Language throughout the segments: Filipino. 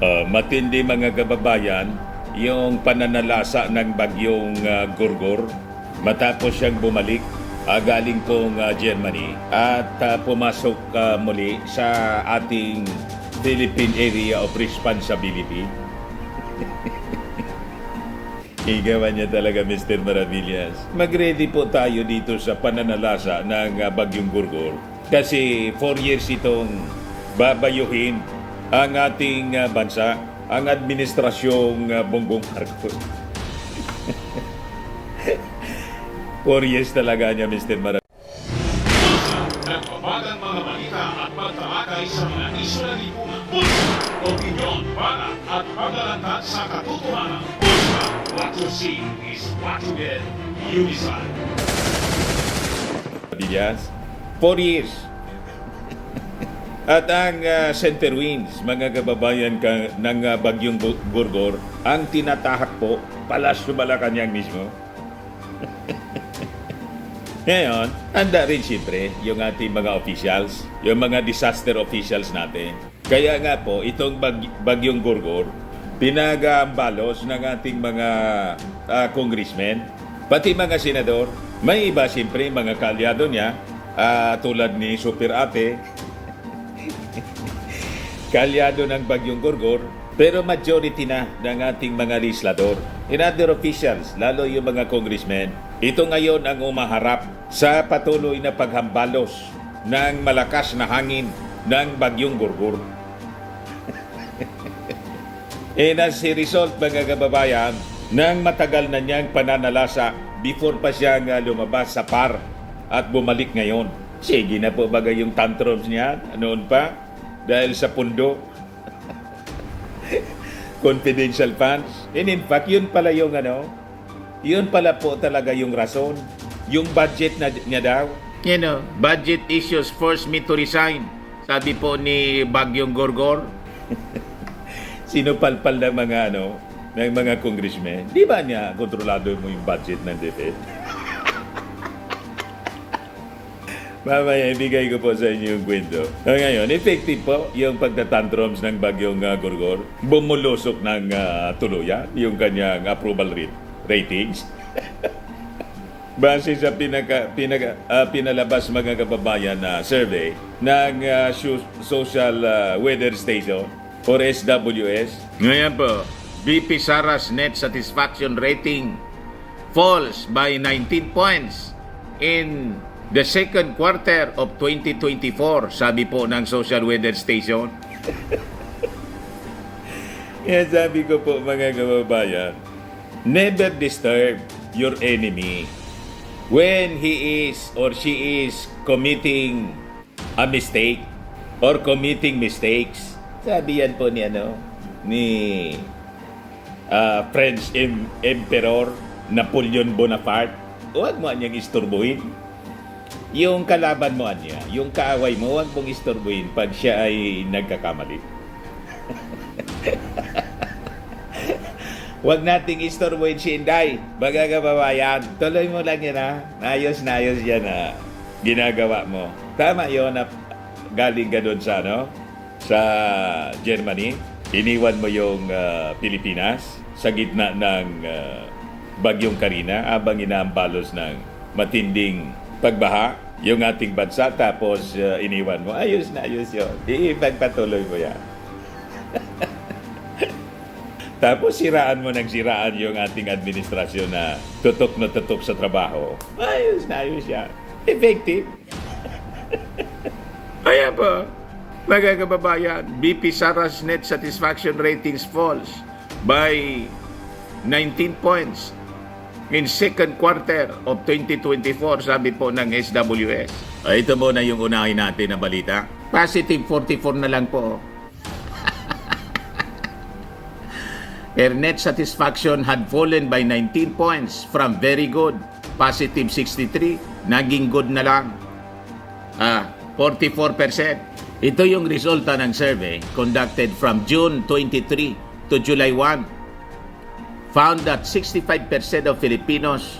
Matindi mga kababayan, yung pananalasa ng bagyong Gurgor matapos siyang bumalik galing pong Germany at pumasok muli sa ating Philippine Area of Responsibility. Igawa niya talaga, Mr. Maravillas. Mag-ready po tayo dito sa pananalasa ng bagyong Gurgor kasi 4 years itong babayuhin ang ating bansa, ang administrasyong Bongbong Marcos. 4 years talaga niya, Mr. Maravillas. Nagbabagang mga balita at pagtalakay sa mga isyu ng lipunan. Pulsa, opinyon, bala at paglalantad sa katotohanan. Pulsa, what you see is what you get. Unisan. 4 years. At ang center winds, mga kababayan ng bagyong Gurgor, ang tinatahak po, Palasyo Malacanang mismo. Ngayon, handa rin siyempre yung ating mga officials, yung mga disaster officials natin. Kaya nga po, itong bagyong Gurgor, pinag-aambalos ng ating mga congressmen, pati mga senador. May iba siyempre, mga kalyado niya, tulad ni Super Ate, kalyado ng bagyong Gurgor, pero majority na ng ating mga legislador and other officials, lalo yung mga congressmen. Ito ngayon ang umaharap sa patuloy na paghambalos ng malakas na hangin ng bagyong Gurgor. And as a result, mga kababayan, ng matagal na niyang pananalasa before pa siyang lumabas sa PAR at bumalik ngayon. Sige na po bagay yung tantrums niya noon pa dahil sa pundo. Confidential funds. And in fact, yun pala yung yun pala po talaga yung rason. Yung budget niya daw. Budget issues forced me to resign. Sabi po ni Bagyong Gurgor. Sinupalpal ng mga congressmen. Di ba niya kontrolado mo yung budget ng DepEd? Mamaya, ibigay ko po sa inyo yung kwento. Ngayon, effective po yung pagtatantrums ng bagyong Gurgor. Bumulusok ng tuluyan yung kanyang approval ratings. Base sa pinalabas mga kababayan na survey ng Social Weather Station or SWS. Ngayon po, BP Sara's net satisfaction rating falls by 19 points in the second quarter of 2024, sabi po ng Social Weather Station. Kaya sabi ko po mga kababayan, never disturb your enemy when he is or she is committing a mistake or committing mistakes. Sabi yan po ni French Emperor Napoleon Bonaparte. Huwag mo niyang isturbuhin. Yung kalaban mo niya, yung kaaway mo, huwag mong istorbuhin pag siya ay nagkakamali. Huwag nating istorbuhin si Inday. Mga kababayan, tuloy mo lang yan Ayos na ayos yan ginagawa mo. Tama yun na galing ka doon sa Germany. Iniwan mo yung Pilipinas sa gitna ng bagyong Karina habang inaambalos ng matinding pagbaha yung ating bansa, tapos iniwan mo. Ayos na ayos yun. Ipagpatuloy mo yan. Tapos siraan mo yung ating administrasyon na tutok na tutok sa trabaho. Ayos na ayos yan. Effective. Ayan po, mga kababayan, BP Sara's net satisfaction ratings falls by 19 points in second quarter of 2024, sabi po ng SWS. Ito muna yung unahin natin na balita. Positive 44 na lang po. Her net satisfaction had fallen by 19 points from very good, positive 63, naging good na lang, 44%. Ito yung resulta ng survey conducted from June 23 to July 1. Found that 65% of Filipinos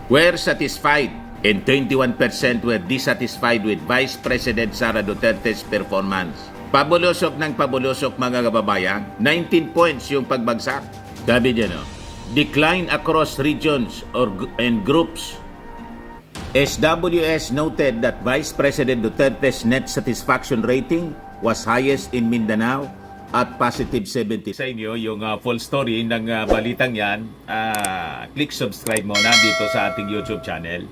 were satisfied and 21% were dissatisfied with Vice President Sara Duterte's performance. Pabulusok ng pabulusok mga kababayan. 19 points yung pagbagsak. Sabi niya no, decline across regions and groups. SWS noted that Vice President Duterte's net satisfaction rating was highest in Mindanao at positive 70. Sa inyo yung full story ng balitang yan, click subscribe muna dito sa ating YouTube channel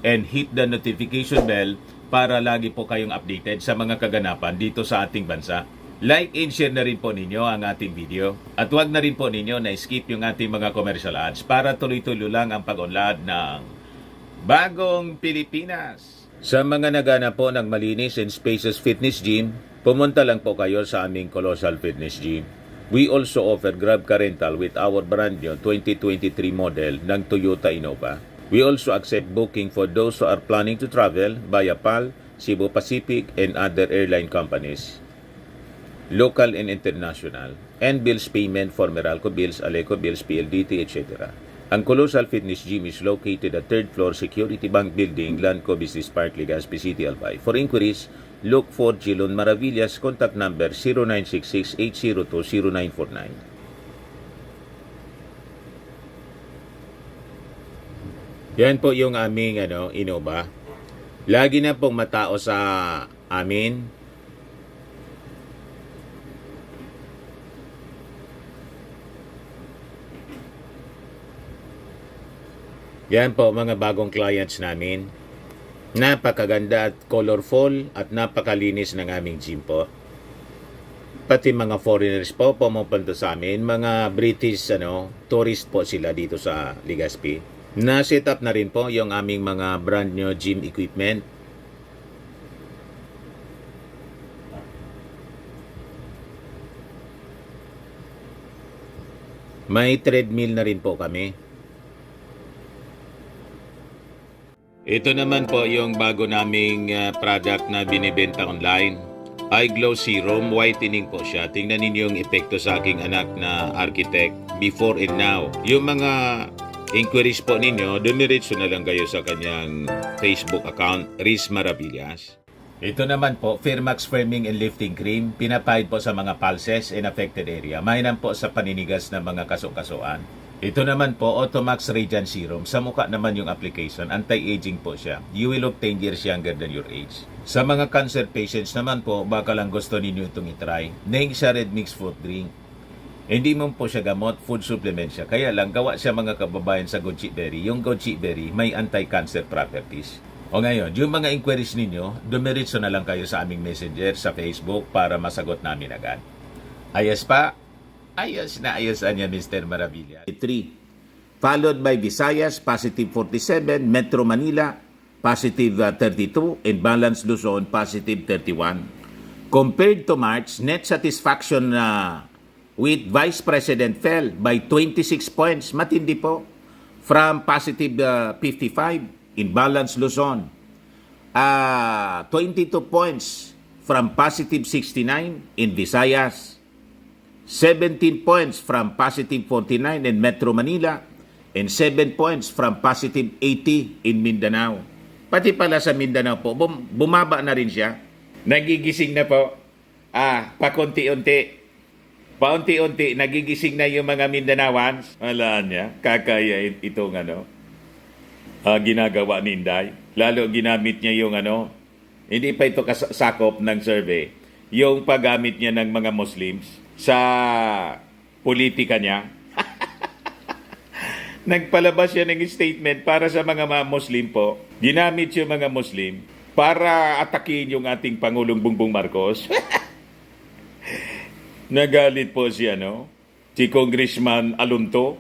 and hit the notification bell para lagi po kayong updated sa mga kaganapan dito sa ating bansa. Like and share na rin po ninyo ang ating video. At huwag na rin po ninyo na skip yung ating mga commercial ads para tuloy-tuloy lang ang pag-unlad ng Bagong Pilipinas. Sa mga nagana po ng malinis and spacious fitness gym, pumunta lang po kayo sa aming Colossal Fitness Gym. We also offer Grab Car Rental with our brand new 2023 model ng Toyota Innova. We also accept booking for those who are planning to travel via PAL, Cebu Pacific, and other airline companies, local and international, and bills payment for Meralco Bills, Aleco Bills, PLDT, etc. Ang Colossal Fitness Gym is located at 3rd floor Security Bank Building, Lanco Business Park, Legazpi City, Albay. For inquiries, look for Gilon Maravillas, contact number 0966-802-0949. Yan po yung aming Innova. Lagi na pong matao sa amin. Yan po mga bagong clients namin. Napakaganda at colorful at napakalinis ng aming gym po. Pati mga foreigners po pumupunta sa amin, mga British tourist po sila dito sa Legazpi. Na-set up na rin po yung aming mga brand new gym equipment. May treadmill na rin po kami. Ito naman po yung bago naming product na binibenta online. Eye Glow Serum, whitening po siya. Tingnan ninyo yung epekto sa aking anak na architect before and now. Yung mga inquiries po ninyo, dumiretso na lang kayo sa kanyang Facebook account, Riz Maravillas. Ito naman po, Firmax Firming and Lifting Cream, pinapahid po sa mga pulses in affected area. Mainam po sa paninigas ng mga kasukasuan. Ito naman po, Automax Radiant Serum. Sa mukha naman yung application, anti-aging po siya. You will look 10 years younger than your age. Sa mga cancer patients naman po, baka lang gusto ninyo itong itry. Neng siya red mixed fruit drink. Hindi mo po siya gamot, food supplement siya. Kaya lang, gawa siya mga kababayan sa goji berry. Yung goji berry may anti-cancer properties. O ngayon, yung mga inquiries ninyo, dumiretso na lang kayo sa aming messenger sa Facebook para masagot namin agad. Ayos pa? Ayos na ayos niya, Mr. Maravilla. 3. Followed by Visayas, positive 47, Metro Manila, positive 32, and Balance Luzon, positive 31. Compared to March, net satisfaction with Vice President fell by 26 points. Matindi po. From positive 55 in Balance Luzon. 22 points from positive 69 in Visayas. 17 points from positive 49 in Metro Manila. And 7 points from positive 80 in Mindanao. Pati pala sa Mindanao po, bumaba na rin siya. Nagigising na po. Pakunti-unti. Paunti-unti, nagigising na yung mga Mindanaoans. Wala niya, kakaya itong ginagawa ni Inday. Lalo ginamit niya yung hindi pa ito kasakop ng survey. Yung paggamit niya ng mga Muslims sa politika niya. Nagpalabas siya ng statement para sa mga Muslim po. Ginamit yung mga Muslim para atakin yung ating Pangulong Bongbong Marcos. Nagalit po si si Congressman Alonto.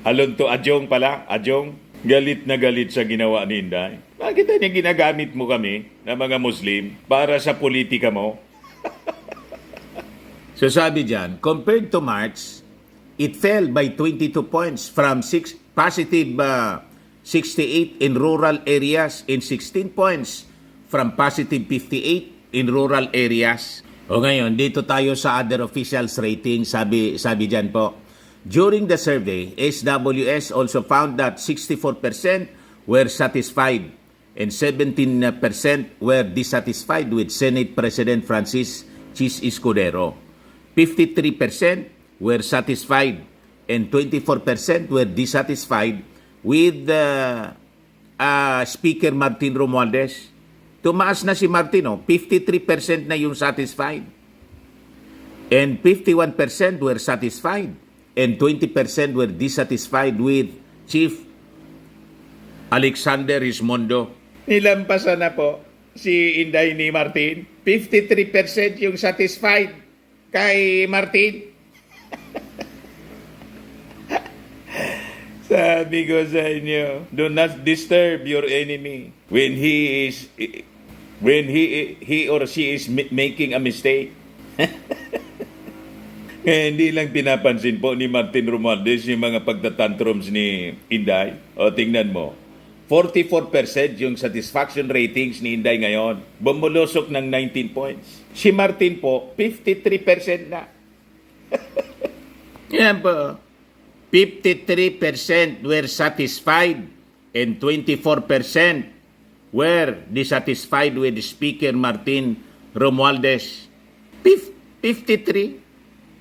Alonto Adjong pala, Adjong. Galit na galit sa ginawa ni Inday. Bakit niya ginagamit mo kami na mga Muslim para sa politika mo? So sabi dyan, compared to March, it fell by 22 points from positive 68 in rural areas and 16 points from positive 58 in rural areas. O ngayon, dito tayo sa other officials rating, sabi dyan po. During the survey, SWS also found that 64% were satisfied and 17% were dissatisfied with Senate President Francis Chis Escudero. 53% were satisfied and 24% were dissatisfied with Speaker Martin Romualdez. Tumaas na si Martin, 53% na yung satisfied. And 51% were satisfied and 20% were dissatisfied with Chief Alexander Rismondo. Nilampasan na po si Inday ni Martin. 53% yung satisfied kay Martin. Sabi ko sa inyo, do not disturb your enemy when he or she is making a mistake. Hindi lang pinapansin po ni Martin Romualdez yung mga pagtatantrums ni Inday. O tingnan mo, 44% yung satisfaction ratings ni Inday ngayon. Bumulusok ng 19 points. Si Martin po, 53% na. Yan po. 53% were satisfied and 24% were dissatisfied with Speaker Martin Romualdez. 53.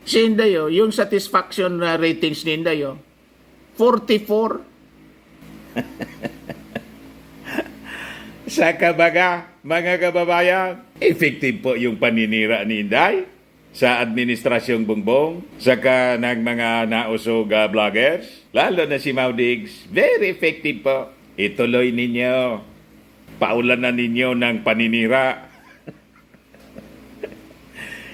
Si Inday, yung satisfaction ratings ni Inday, 44. Sa kabaga, mga kababayan, effective po yung paninira ni Inday sa administrasyong Bongbong, saka ng mga nausog vloggers, lalo na si Maudigs. Very effective po. Ituloy ninyo. Paulanan ninyo ng paninira.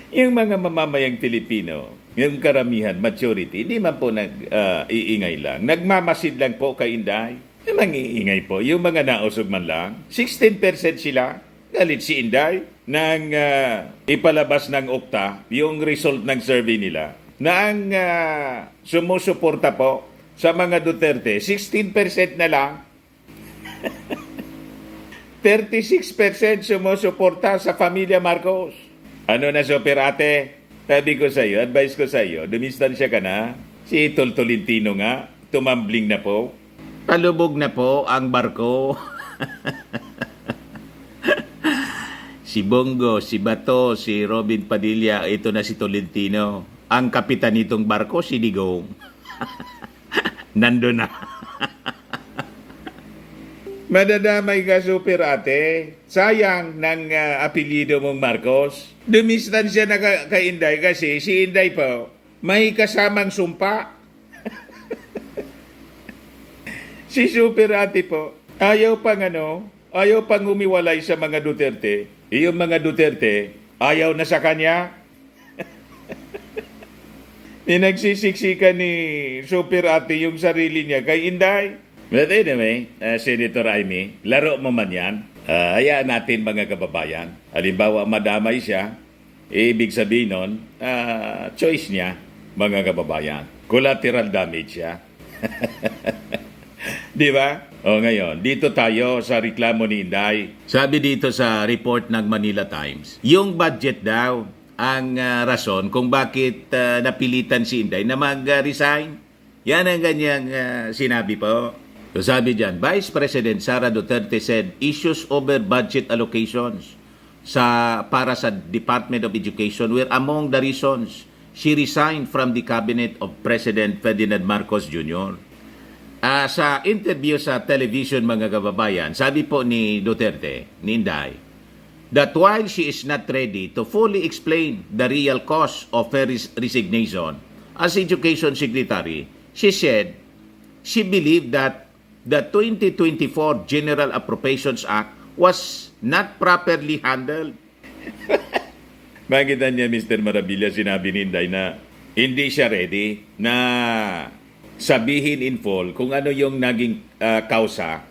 Yung mga mamamayang Pilipino, yung karamihan, majority, hindi man po nag-iingay lang. Nagmamasid lang po kay Inday. Yung mangiingay po, yung mga nausog man lang, 16% sila. Galit si Inday nang ipalabas ng Okta yung result ng survey nila na ang sumusuporta po sa mga Duterte, 16% na lang. 36% sumusuporta sa pamilya Marcos. Ano na super ate? Sabi ko sa iyo, advice ko sa iyo, dumistansya ka na. Si Tolentino nga, tumambling na po. Palubog na po ang barko. Si Bongo, si Bato, si Robin Padilla, ito na si Tolentino. Ang kapitan nitong barko, si Digong. Nando na. Madadamay ka super ate. Sayang ng apelyido mong Marcos. Dumistansya na kay Inday kasi si Inday po may kasamang sumpa. Si super ate po, ayaw pang humiwalay sa mga Duterte. Yung mga Duterte, ayaw na sa kanya. Pinagsisiksikan ni super ate yung sarili niya kay Inday. But anyway, Senator Amy, laro mo man yan. Hayaan natin mga kababayan. Halimbawa, madamay siya, ibig sabihin nun, choice niya, mga kababayan. Collateral damage siya. Di ba? O ngayon, dito tayo sa reklamo ni Inday. Sabi dito sa report ng Manila Times, yung budget daw ang rason kung bakit napilitan si Inday na mag-resign. Yan ang ganyang sinabi po. So sabi dyan, Vice President Sara Duterte said issues over budget allocations para sa Department of Education were among the reasons she resigned from the cabinet of President Ferdinand Marcos Jr. Sa interview sa television mga kababayan, sabi po ni Duterte, ni Inday, that while she is not ready to fully explain the real cause of her resignation as Education Secretary, she said she believed that the 2024 General Appropriations Act was not properly handled. Makita niya, Mr. Marabilla, sinabi ni Inday na hindi siya ready na sabihin in full kung ano yung naging kausa,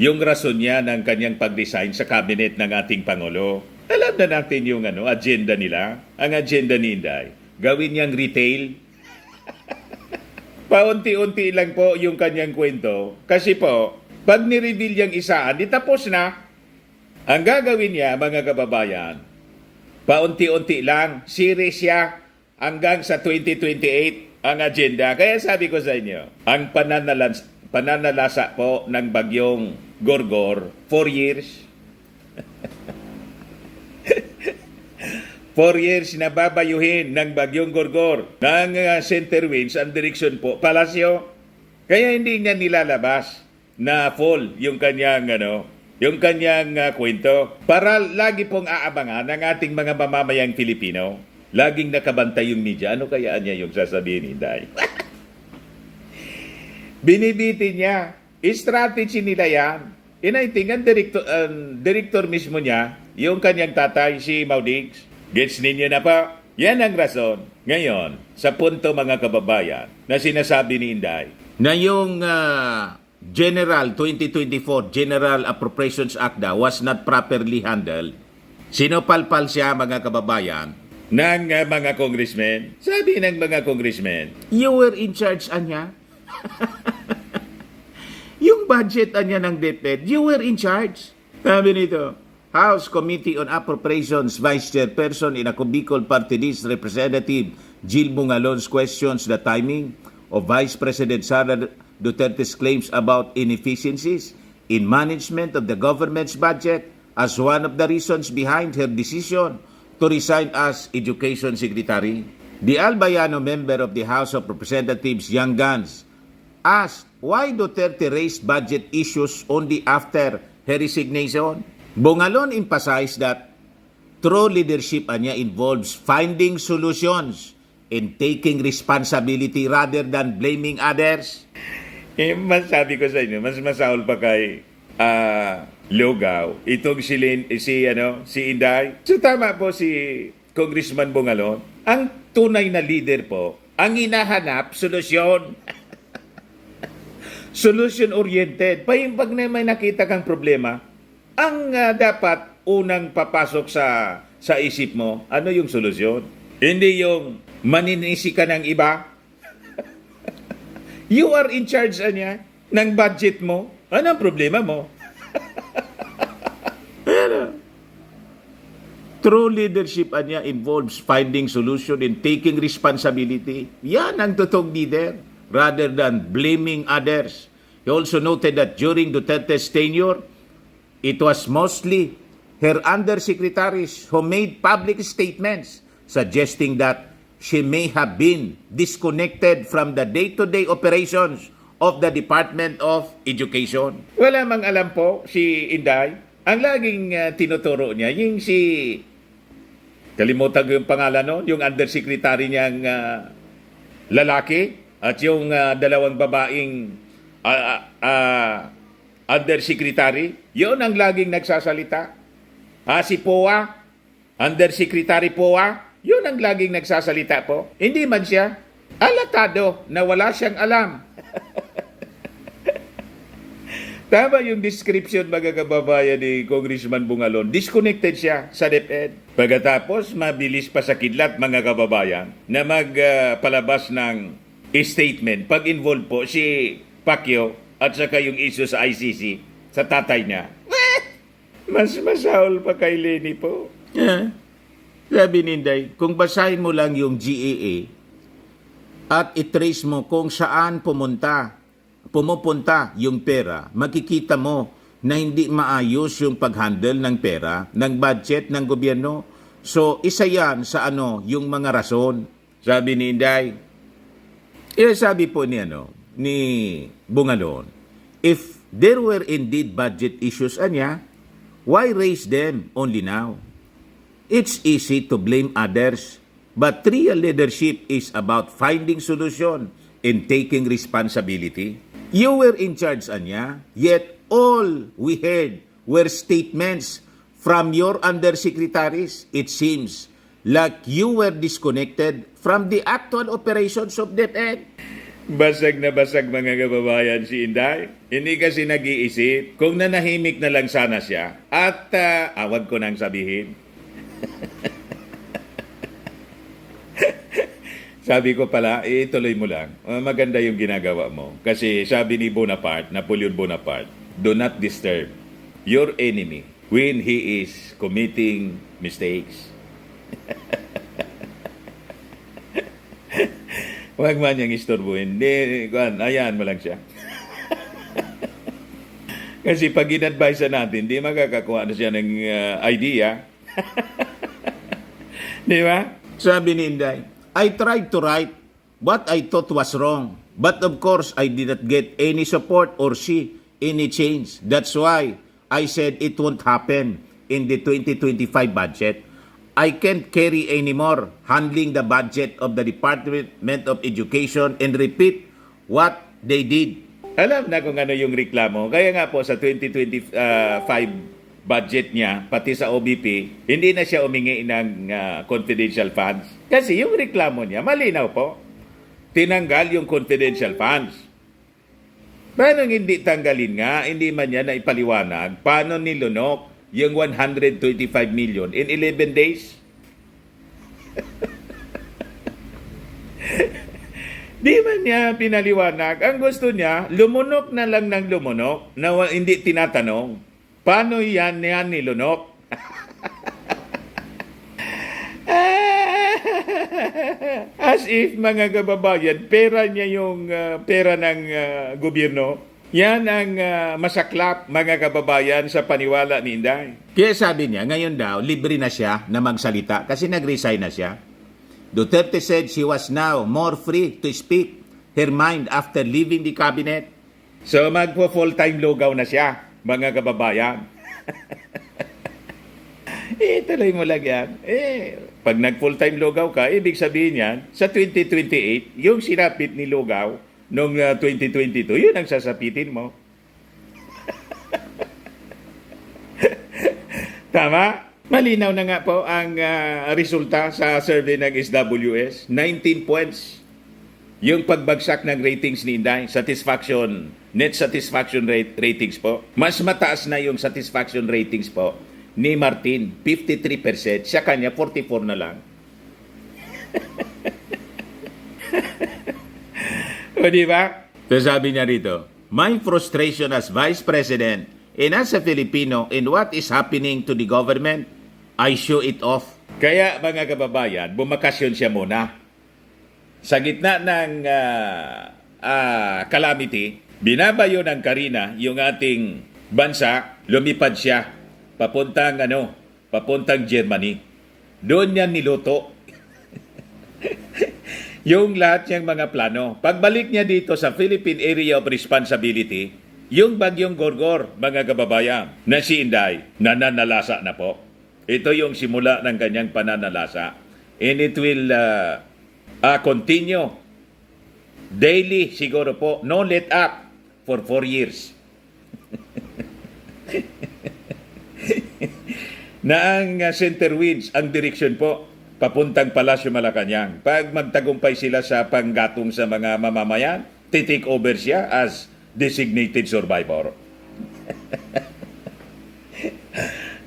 yung rason niya ng kanyang pag-resign sa cabinet ng ating Pangulo. Alam na natin yung agenda nila. Ang agenda ni Inday, gawin niyang retail. Paunti-unti lang po yung kanyang kwento. Kasi po, pag ni-reveal yung isaan, di tapos na. Ang gagawin niya, mga kababayan, paunti-unti lang, series siya hanggang sa 2028 ang agenda. Kaya sabi ko sa inyo, ang pananalasa po ng bagyong Gorgor, 4 years. 4 years na babayuhin ng bagyong Gorgor ng center winds ang direksyon po, Palasyo. Kaya hindi niya nilalabas na full yung kanyang kwento para lagi pong aabangan ng ating mga mamamayang Pilipino. Laging nakabantay yung media. Ano kaya niya yung sasabihin ni Inday? Binibiti niya. Strategy nila yan. And I think ang director mismo niya, yung kanyang tatay, si Maudigs. Gets ninyo na pa? Yan ang rason. Ngayon, sa punto mga kababayan, na sinasabi ni Inday, Na yung General 2024 General Appropriations Act daw was not properly handled. Sinopalpal siya, mga kababayan. ng mga congressmen. Sabi ng mga congressmen, You were in charge, anya? Yung budget, anya, ng DepEd, you were in charge. Sabi nito, House Committee on Appropriations Vice Chairperson in a Bicol Party List Representative Jill Bungalon's questions the timing of Vice President Sara Duterte's claims about inefficiencies in management of the government's budget as one of the reasons behind her decision to resign as Education Secretary. The Albayano member of the House of Representatives, Young Guns, asked why Duterte raised budget issues only after her resignation. Bungalon emphasized that true leadership niya involves finding solutions and taking responsibility rather than blaming others. mas sabi ko sa inyo, mas masaol pa kay Lugaw, itong si Inday. So tama po si Congressman Bungalon. Ang tunay na leader po, ang hinahanap, solusyon. Solution-oriented. Pag na may nakita kang problema, ang dapat unang papasok sa isip mo, ano yung solusyon? Hindi yung maninisi ka ng iba. You are in charge niya ng budget mo. Ano ang problema mo? True leadership niya involves finding solution and taking responsibility. Yan ang totoong leader rather than blaming others. He also noted that during Duterte's tenure, it was mostly her undersecretaries who made public statements suggesting that she may have been disconnected from the day-to-day operations of the Department of Education. Wala mang alam po si Inday. Ang laging tinuturo niya, yung kalimutan ko yung pangalan no, yung undersecretary niyang lalaki at yung dalawang babaeng undersecretary, yun ang laging nagsasalita. Si Poa, undersecretary Poa, yun ang laging nagsasalita po. Hindi man siya alatado na wala siyang alam. Tama yung description, mga kababayan, ni Congressman Bungalon. Disconnected siya sa DepEd. Pagkatapos, mabilis pa sa kidlat, mga kababayan, na magpalabas ng statement. Pag-involve po si Pacquiao at saka yung issue sa ICC, sa tatay niya. Mas masaol pa kay Lenny po. Sabi ni Inday, kung basahin mo lang yung GAA at itrace mo kung saan pumupunta yung pera, makikita mo na hindi maayos yung pag-handle ng pera, ng budget ng gobyerno. So, isa yan sa yung mga rason. Sabi ni Inday, sabi po ni Bungalon, if there were indeed budget issues, why raise them only now? It's easy to blame others, but real leadership is about finding solution and taking responsibility. You were in charge, yet all we heard were statements from your undersecretaries. It seems like you were disconnected from the actual operations of DepEd. Basag na basag, mga kababayan, si Inday. Hindi kasi nag-iisip kung nanahimik na lang sana siya at awag ko nang sabihin. Sabi ko pala, ituloy mo lang. Maganda yung ginagawa mo. Kasi sabi ni Napoleon Bonaparte, do not disturb your enemy when he is committing mistakes. Huwag man niyang istorbuhin. Ayan mo lang siya. Kasi pag in-advise natin, di makakakuha na siya ng idea. Di ba? Sabi ni Inday, I tried to write what I thought was wrong. But of course, I did not get any support or see any change. That's why I said it won't happen in the 2025 budget. I can't carry anymore handling the budget of the Department of Education and repeat what they did. Alam na kung ano yung reklamo. Kaya nga po sa 2025 budget niya, pati sa OBP, hindi na siya umingi ng confidential funds. Kasi yung reklamo niya, malinaw po. Tinanggal yung confidential funds. Paano hindi tanggalin nga? Hindi man niya na ipaliwanag. Paano nilunok yung 125 million in 11 days? Di man niya pinaliwanag. Ang gusto niya, lumunok na lang ng lumunok na hindi tinatanong. Paano yan nilunok? As if, mga kababayan, pera niya yung pera ng gobyerno. Yan ang masaklap, mga kababayan, sa paniwala ni Inday. Kaya sabi niya, ngayon daw, libre na siya na magsalita kasi nag-resign na siya. Duterte said she was now more free to speak her mind after leaving the cabinet. So magpo-full-time lugaw na siya, mga kababayan. Tuloy mo lang yan. Pag nag-full-time lugaw ka, ibig sabihin yan, sa 2028, yung sinapit ni lugaw noong 2022, yun ang sasapitin mo. Tama? Malinaw na nga po ang resulta sa survey ng SWS. 19 points yung pagbagsak ng ratings ni Inday. Satisfaction, net satisfaction ratings po. Mas mataas na yung satisfaction ratings po ni Martin, 53%. Siya kanya, 44 na lang. O diba? So sabi niya rito, my frustration as Vice President and as a Filipino in what is happening to the government, I show it off. Kaya mga kababayan, bumakasyon siya muna. Sa gitna ng calamity, binabayo ng Karina yung ating bansa, lumipad siya papuntang Germany. Doon niya niluto yung lahat niyang mga plano. Pagbalik niya dito sa Philippine Area of Responsibility, yung bagyong Gorgor, mga kababayan, na si Inday, nananalasa na po. Ito yung simula ng kanyang pananalasa. And it will continue daily siguro po, no let up for 4 years. Na ang center winds, ang direksyon po, papuntang Palasyo Malacanang. Pag magtagumpay sila sa panggatong sa mga mamamayan, titake over siya as designated survivor.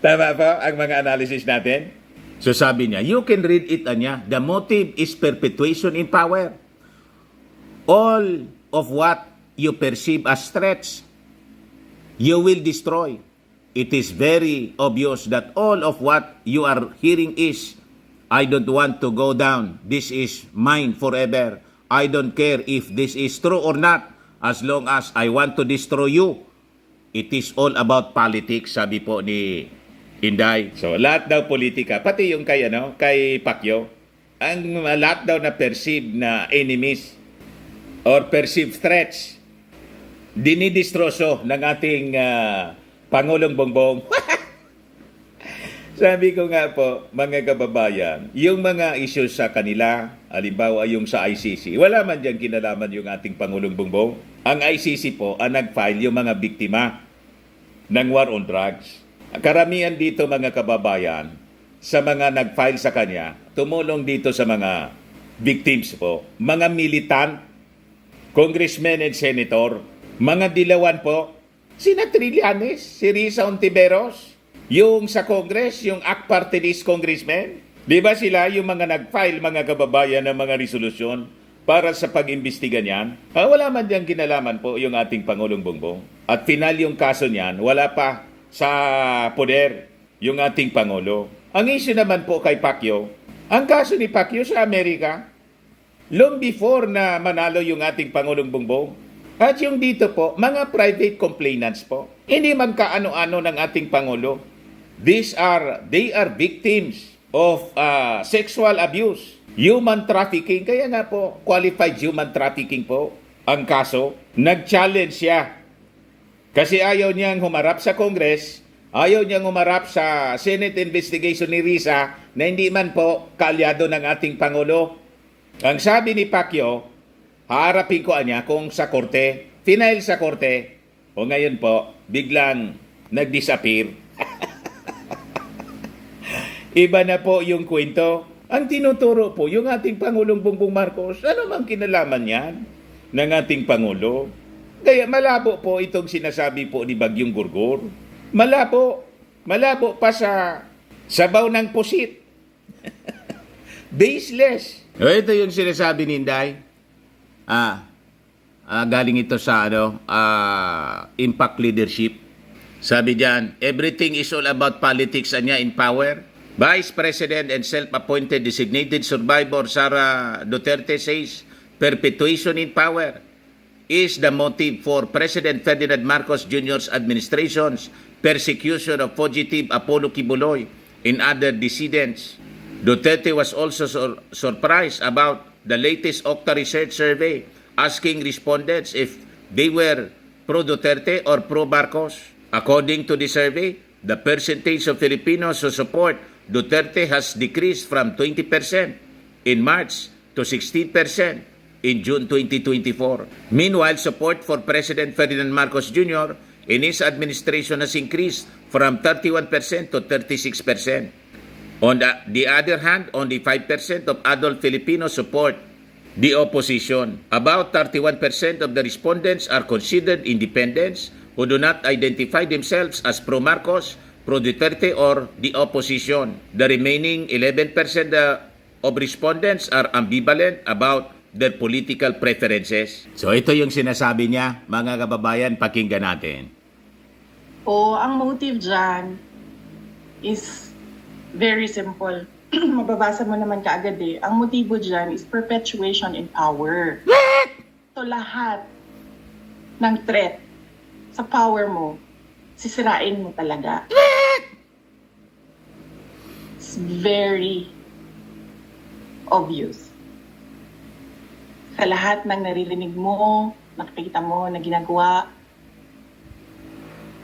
Tama po ang mga analysis natin? So sabi niya, you can read it niya, the motive is perpetuation in power. All of what you perceive as threats, you will destroy. It is very obvious that all of what you are hearing is, I don't want to go down. This is mine forever. I don't care if this is true or not. As long as I want to destroy you. It is all about politics, sabi po ni Inday. So, lahat daw politika, pati yung kay Pacquiao, ang lahat daw na perceived na enemies or perceived threats, dinidistroso ng ating Pangulong Bongbong. Sabi ko nga po, mga kababayan, yung mga issues sa kanila, halimbawa yung sa ICC, wala man dyan kinalaman yung ating Pangulong Bongbong. Ang ICC po, ang nag-file yung mga biktima ng war on drugs. Karamihan dito, mga kababayan, sa mga nag-file sa kanya, tumulong dito sa mga victims po, mga militant, congressmen and senator, mga dilawan po, sina Trillanes, si Risa Ontiveros, yung sa Congress, yung ACT Party List congressmen, di ba sila yung mga nag-file, mga kababayan, ng mga resolusyon para sa pag-imbestiga niyan? Wala man diyang kinalaman po yung ating Pangulong Bongbong. At final yung kaso niyan, wala pa sa poder yung ating Pangulo. Ang issue naman po kay Pacquiao, ang kaso ni Pacquiao sa Amerika, long before na manalo yung ating Pangulong Bongbong. At yung dito po, mga private complainants po. Hindi magkaano-ano ng ating Pangulo. They are victims of sexual abuse, human trafficking. Kaya nga po, qualified human trafficking po ang kaso. Nag-challenge siya kasi ayaw niyang humarap sa Congress, ayaw niyang humarap sa Senate investigation ni Risa na hindi man po kaalyado ng ating Pangulo. Ang sabi ni Pacquiao, haharapin ko niya kung sa korte, final sa korte, o ngayon po, biglang nag-disappear. Iba na po yung kwento. Ang tinuturo po, yung ating Pangulong Bongbong Marcos, ano mang kinalaman yan ng ating Pangulo? Kaya malabo po itong sinasabi po ni Bagyong Gurgor. Malabo. Malabo pa sa sabaw ng pusit. Baseless. Ito yung sinasabi ni Inday. Galing ito sa impact leadership. Sabi diyan, everything is all about politics anya in power. Vice President and self-appointed designated survivor Sara Duterte says perpetuation in power is the motive for President Ferdinand Marcos Jr.'s administration's persecution of fugitive Apollo Kibuloy and other dissidents. Duterte was also surprised about the latest Okta Research survey asking respondents if they were pro-Duterte or pro-Marcos. According to the survey, the percentage of Filipinos who support Duterte has decreased from 20% in March to 16% in June 2024. Meanwhile, support for President Ferdinand Marcos Jr. in his administration has increased from 31% to 36%. On the other hand, only 5% of adult Filipinos support the opposition. About 31% of the respondents are considered independents who do not identify themselves as pro-Marcos, pro-Duterte, or the opposition. The remaining 11% of respondents are ambivalent about their political preferences. So ito yung sinasabi niya, mga kababayan, pakinggan natin. Ang motive dyan is very simple. Mababasa mo naman kaagad eh. Ang motibo dyan is perpetuation in power. So lahat ng threat sa power mo, sisirain mo talaga. It's very obvious. Sa lahat ng naririnig mo, nakikita mo na ginagawa,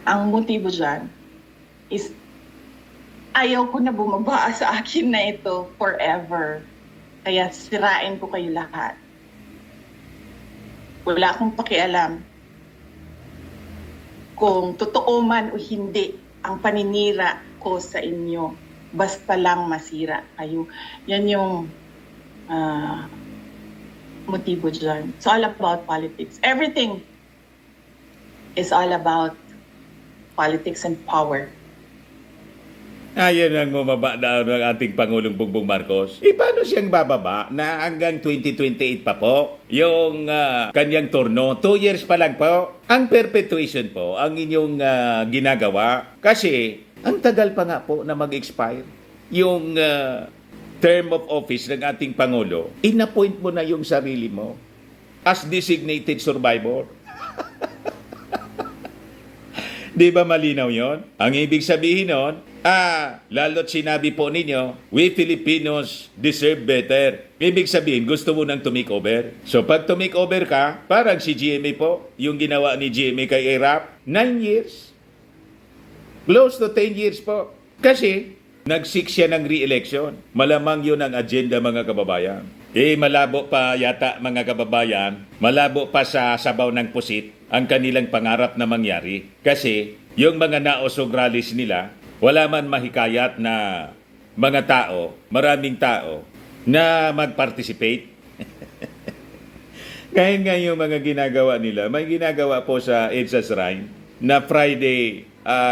ang motibo dyan is ayaw ko na bumaba sa akin na ito forever. Kaya sirain ko kayo lahat. Wala akong pakialam kung totoo man o hindi ang paninira ko sa inyo. Basta lang masira kayo. Yan yung motibo dyan. It's all about politics. Everything is all about politics and power. Ayan ang bumaba na ng ating Pangulong Bongbong Marcos. Paano siyang bababa na hanggang 2028 pa po? Yung kanyang turno, 2 years pa lang po. Ang perpetuation po, ang inyong ginagawa. Kasi, ang tagal pa nga po na mag-expire. Yung term of office ng ating Pangulo, in-appoint mo na yung sarili mo as designated survivor. Di ba malinaw yon? Ang ibig sabihin nun, lalo't sinabi po ninyo, we Filipinos deserve better. Ibig sabihin, gusto mo nang tumake-over. So pag tumake-over ka, parang si GMA po, yung ginawa ni GMA kay ERAP, 9 years. Close to 10 years po. Kasi, nag-6 siya ng re-election. Malamang yun ang agenda, mga kababayan. Malabo pa yata, mga kababayan, malabo pa sa sabaw ng pusit ang kanilang pangarap na mangyari. Kasi, yung mga naosog rallies nila, wala man mahikayat na mga tao, maraming tao, na mag-participate. Kaya nga yung mga ginagawa nila, may ginagawa po sa EDSA Shrine na Friday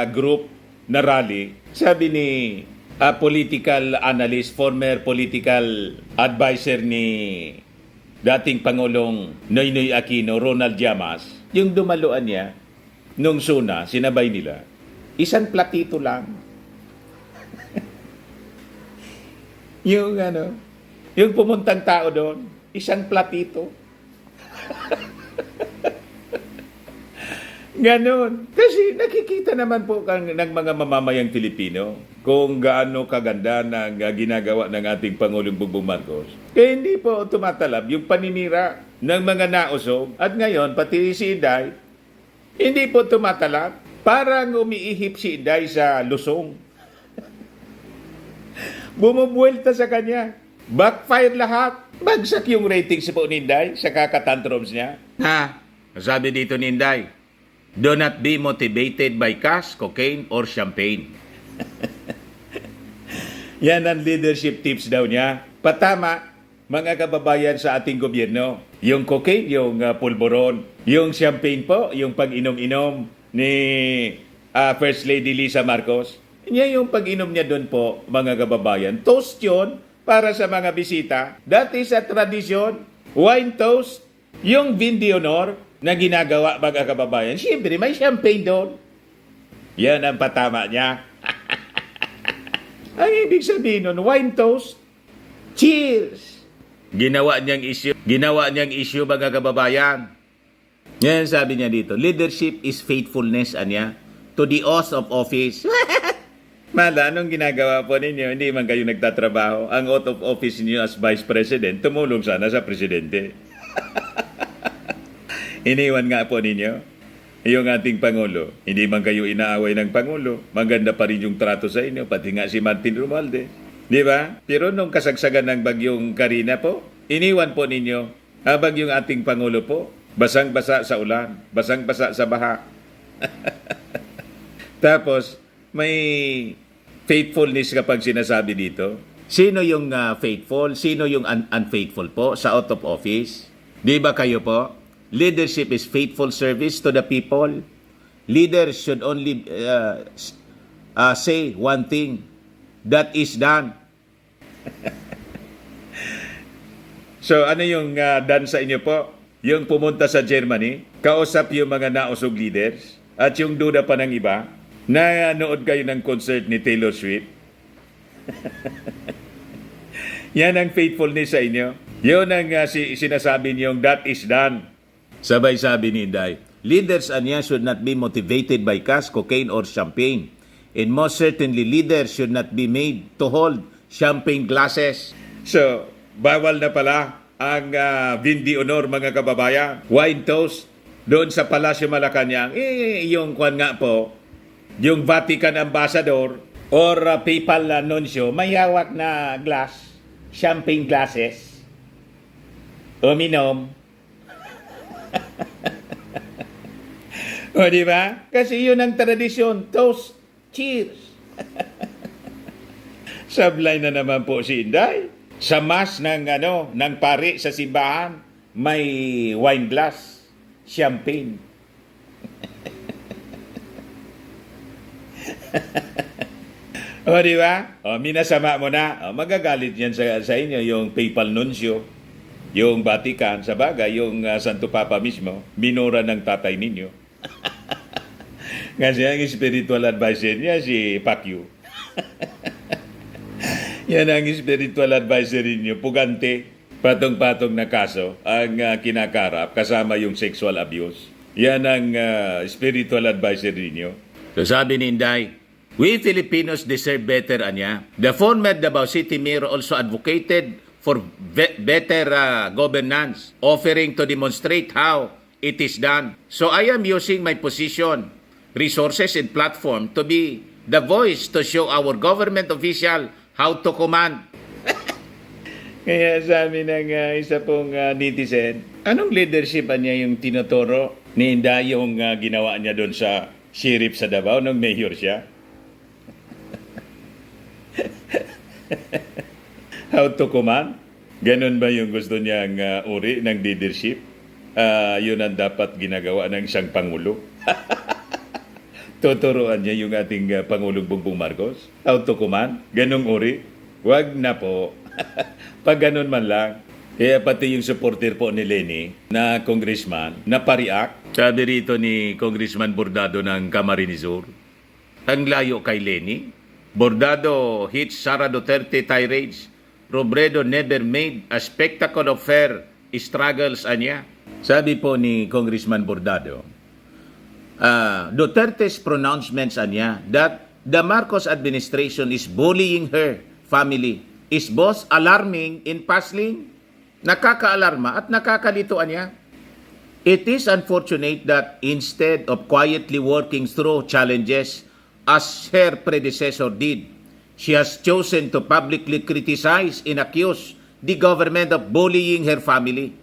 group na rally. Sabi ni political analyst, former political advisor ni dating Pangulong Noynoy Aquino, Ronald Llamas, yung dumaluan niya, nung SUNA, sinabay nila, isang platito lang. yung pumuntang tao doon, isang platito. Ganon. Kasi nakikita naman po ng mga mamamayang Pilipino kung gaano kaganda ng ginagawa ng ating Pangulong Bongbong Marcos. Kaya hindi po tumatalab yung paninira ng mga nausog. At ngayon, pati si Inday, hindi po tumatalab. Parang umiihip si Inday sa lusong. Bumubuelta sa kanya. Backfire lahat. Bagsak yung ratings po ni Inday sa kakatantrums niya. Ha? Sabi dito ni Inday, do not be motivated by cash, cocaine, or champagne. Yan ang leadership tips daw niya. Patama, mga kababayan sa ating gobyerno. Yung cocaine, yung pulburon. Yung champagne po, yung pag-inom-inom ni First Lady Lisa Marcos. Yan yung pag-inom niya doon po, mga kababayan. Toast yun para sa mga bisita. That is a tradition. Wine toast. Yung vin de honor na ginagawa, mga kababayan. Siyempre, may champagne doon. Yan ang patama niya. Ang ibig sabihin nun, wine toast. Cheers! Ginawa niyang issue, mga kababayan. Yan sabi niya dito, leadership is faithfulness, anya, to the oath of office. Mala, anong ginagawa po ninyo? Hindi man kayo nagtatrabaho. Ang oath of office niyo as Vice President, tumulong sana sa Presidente. Iniwan nga po ninyo yung ating Pangulo. Hindi man kayo inaaway ng Pangulo. Maganda pa rin yung trato sa inyo, pati nga si Martin Romualdez. Di ba? Pero nung kasagsagan ng bagyong Karina po, iniwan po ninyo habang yung ating Pangulo po, basang-basa sa ulan, basang-basa sa baha. Tapos, may faithfulness kapag sinasabi dito. Sino yung faithful? Sino yung unfaithful po sa out of office? Di ba kayo po? Leadership is faithful service to the people. Leaders should only say one thing, that is done. So, ano yung done sa inyo po? Yung pumunta sa Germany, kausap yung mga nausog leaders, at yung duda pa ng iba, na nood kayo ng concert ni Taylor Swift. Yan ang faithfulness sa inyo. Yun ang sinasabi niyong that is done. Sabay sabi ni Inday, leaders anya should not be motivated by cash, cocaine, or champagne. And most certainly, leaders should not be made to hold champagne glasses. So, bawal na pala ang vin de honor, mga kababayan. Wine toast doon sa Palasyo Malacanang. Yung kwan nga po, yung Vatican Ambassador or Papal Nuncio, may hawak na glass, champagne glasses. Uminom. O, di ba? Kasi yun ang tradisyon. Toast. Cheers. Sablay na naman po si Inday. Sa mass ng pari sa simbahan, may wine glass, champagne. O, di ba? O, minasama mo na. O, magagalit yan sa inyo, yung Papal Nuncio, yung Vatican, sa bagay, yung Santo Papa mismo, minura ng tatay ninyo. Kasi ang spiritual advisor niya, si Pacquiao. Yan ang spiritual advisor niyo, pugante, patong-patong na kaso ang kinakarap, kasama yung sexual abuse. Yan ang spiritual advisor niyo. So sabi ni Inday, we Filipinos deserve better, anya. The former Davao City Mayor also advocated for better governance, offering to demonstrate how it is done. So I am using my position, resources, and platform to be the voice to show our government official how to command. Kaya sabi ng isa pong netizen, anong leadership niya yung tinuturo ni Inday yung ginawa niya doon sa sheriff sa Davao nung mayor siya? How to command? Ganon ba yung gusto niyang uri ng leadership? Yun ang dapat ginagawa ng isang Pangulo. Tuturuan niya yung ating Pangulong Bongbong Marcos? How to command? Ganong uri? Wag na po. Pag ganon man lang. Kaya pati yung supporter po ni Lenny na congressman na pariak. Sabi rito ni Congressman Bordado ng Camarines Sur, ang layo kay Lenny. Bordado hits Sara Duterte tirades. Robredo never made a spectacle of her struggles, anya. Sabi po ni Congressman Bordado, Duterte's pronouncements anya that the Marcos administration is bullying her family is both alarming in puzzling, nakakaalarma at nakakalituan niya. It is unfortunate that instead of quietly working through challenges as her predecessor did, she has chosen to publicly criticize and accuse the government of bullying her family.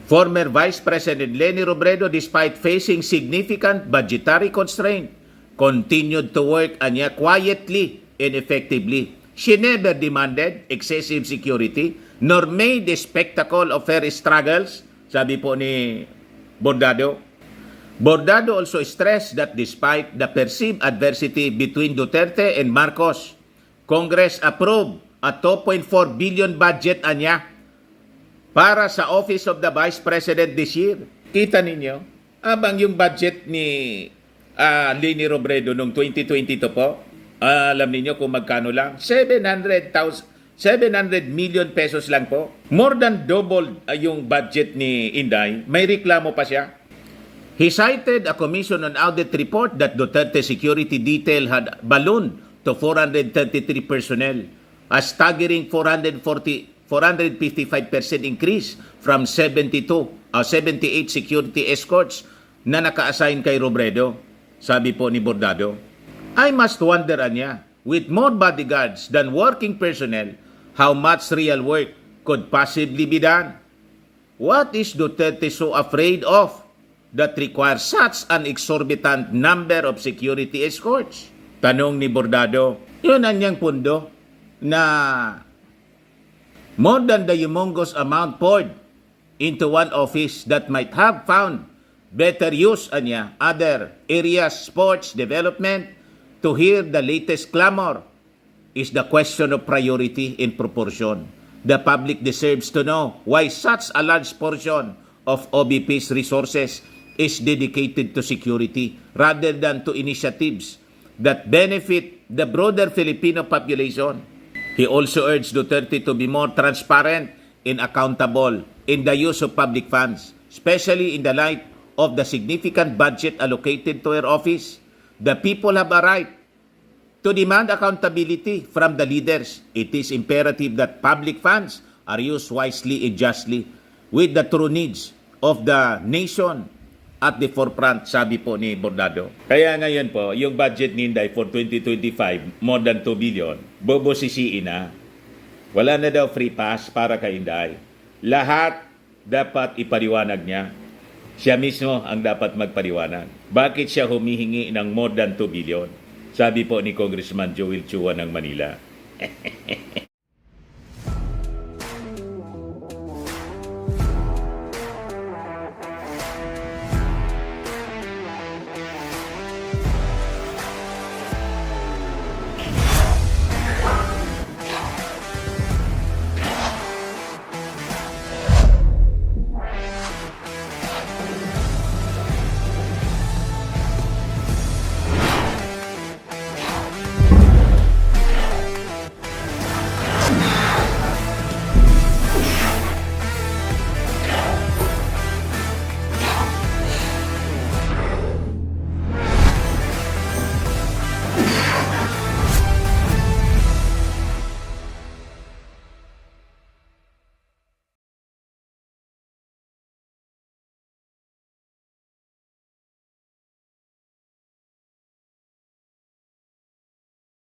Former Vice President Leni Robredo, despite facing significant budgetary constraint, continued to work anya quietly and effectively. She never demanded excessive security nor made a spectacle of her struggles, sabi po ni Bordado. Bordado also stressed that despite the perceived adversity between Duterte and Marcos, Congress approved a 2.4 billion budget anya para sa Office of the Vice President this year. Kita ninyo, abang yung budget ni Leni Robredo noong 2022 po, alam niyo kung magkano lang? 700 million pesos lang po. More than double yung budget ni Inday. May reklamo pa siya. He cited a Commission on Audit report that Duterte security detail had ballooned to 433 personnel, a staggering 455% increase from 78 security escorts na naka-assign kay Robredo. Sabi po ni Bordado, I must wonder anya, with more bodyguards than working personnel, how much real work could possibly be done? What is Duterte so afraid of that requires such an exorbitant number of security escorts? Tanong ni Bordado. Yun ang niyang pundo na more than the humongous amount poured into one office that might have found better use anya other areas, sports, development. To hear the latest clamor is the question of priority in proportion. The public deserves to know why such a large portion of OBP's resources is dedicated to security rather than to initiatives that benefit the broader Filipino population. He also urged Duterte to be more transparent and accountable in the use of public funds, especially in the light of the significant budget allocated to her office. The people have a right to demand accountability from the leaders. It is imperative that public funds are used wisely and justly with the true needs of the nation at the forefront, sabi po ni Bordado. Kaya ngayon po, yung budget ni Inday for 2025, more than 2 billion, bobosisiin na. Wala na daw free pass para kay Inday. Lahat dapat ipaliwanag niya. Siya mismo ang dapat magpaliwanag. Bakit siya humihingi ng more than 2 billion? Sabi po ni Congressman Joel Chua ng Manila.